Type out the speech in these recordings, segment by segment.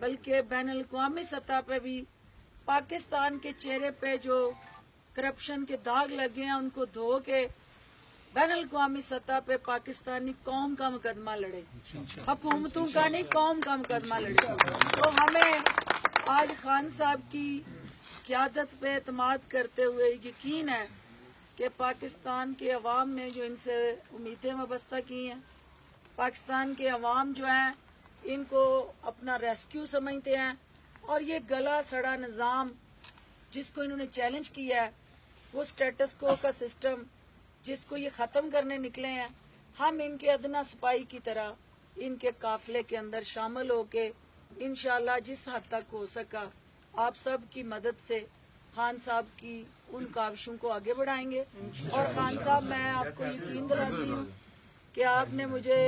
बल्कि बैन अल-अक़वामी सतह पे भी पाकिस्तान के चेहरे पे जो करप्शन के दाग लगे हैं उनको धो के बैन अल-अक़वामी सतह पे पाकिस्तानी कौम का मुकदमा लड़े, हुकूमतों का नहीं, कौम का मुकदमा लड़े। तो हमें आज खान साहब की क़यादत पे एतमाद करते हुए यकीन है कि पाकिस्तान के अवाम ने जो इनसे उम्मीदें वाबस्ता की हैं, पाकिस्तान के अवाम जो हैं इनको अपना रेस्क्यू समझते हैं और ये गला सड़ा निज़ाम जिसको इन्होंने चैलेंज किया है, वो स्टेटस को का सिस्टम जिसको ये ख़त्म करने निकले हैं, हम इनके अदना सिपाही की तरह इनके काफिले के अंदर शामिल होके इंशाअल्लाह जिस हद तक हो सका आप सब की मदद से खान साहब की उन काविशों को आगे बढ़ाएंगे। और खान साहब, मैं आपको यकीन दिलाती हूँ कि आपने मुझे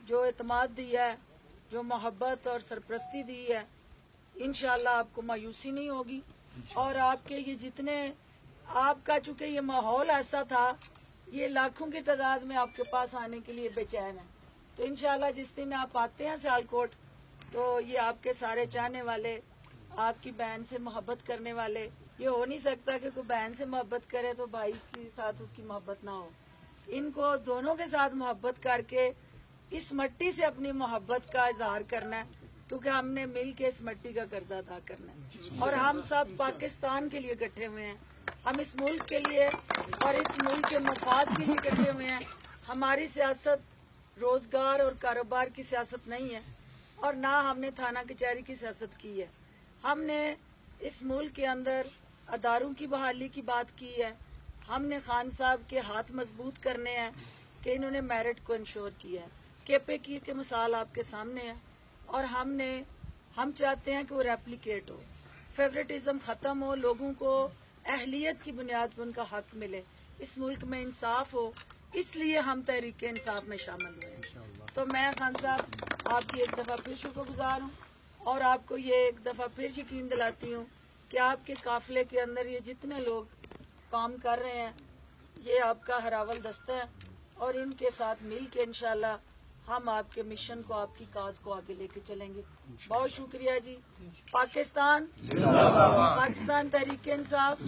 जो एतमाद दिया है, जो मोहब्बत और सरपरस्ती दी है, इंशाअल्लाह आपको मायूसी नहीं होगी। और आपके ये जितने आपका चूंकि ये माहौल ऐसा था, ये लाखों की तादाद में आपके पास आने के लिए बेचैन है, तो इंशाअल्लाह जिस दिन आप आते हैं सियालकोट, तो ये आपके सारे चाहने वाले, आपकी बहन से मोहब्बत करने वाले, ये हो नहीं सकता कि कोई बहन से मोहब्बत करे तो भाई के साथ उसकी मोहब्बत ना हो। इनको दोनों के साथ मोहब्बत करके इस मिट्टी से अपनी मोहब्बत का इजहार करना है, क्योंकि हमने मिल के इस मिट्टी का कर्जा अदा करना है। और हम सब पाकिस्तान के लिए इकट्ठे हुए हैं, हम इस मुल्क के लिए और इस मुल्क के मफाद के लिए इकट्ठे हुए हैं। हमारी सियासत रोजगार और कारोबार की सियासत नहीं है, और ना हमने थाना कचहरी की सियासत की है। हमने इस मुल्क के अंदर अदारों की बहाली की बात की है। हमने खान साहब के हाथ मजबूत करने हैं कि इन्होंने मेरिट को इंश्योर किया है। केपे की मिसाल आपके सामने है, और हम चाहते हैं कि वो रेप्लिकेट हो, फेवरेटिज्म खत्म हो, लोगों को अहलियत की बुनियाद पर उनका हक मिले, इस मुल्क में इंसाफ हो। इसलिए हम तहरीक इंसाफ में शामिल हुए। तो मैं खान साहब आपकी एक दफ़ा फिर शुक्रगुजार हूँ, और आपको ये एक दफ़ा फिर यकीन दिलाती हूँ कि आपके काफिले के अंदर ये जितने लोग काम कर रहे हैं, ये आपका हरावल दस्ता है, और इनके साथ मिल के इंशाअल्लाह हम आपके मिशन को, आपकी काज को आगे लेके चलेंगे। बहुत शुक्रिया जी। पाकिस्तान जिंदाबाद, पाकिस्तान तहरीक इंसाफ।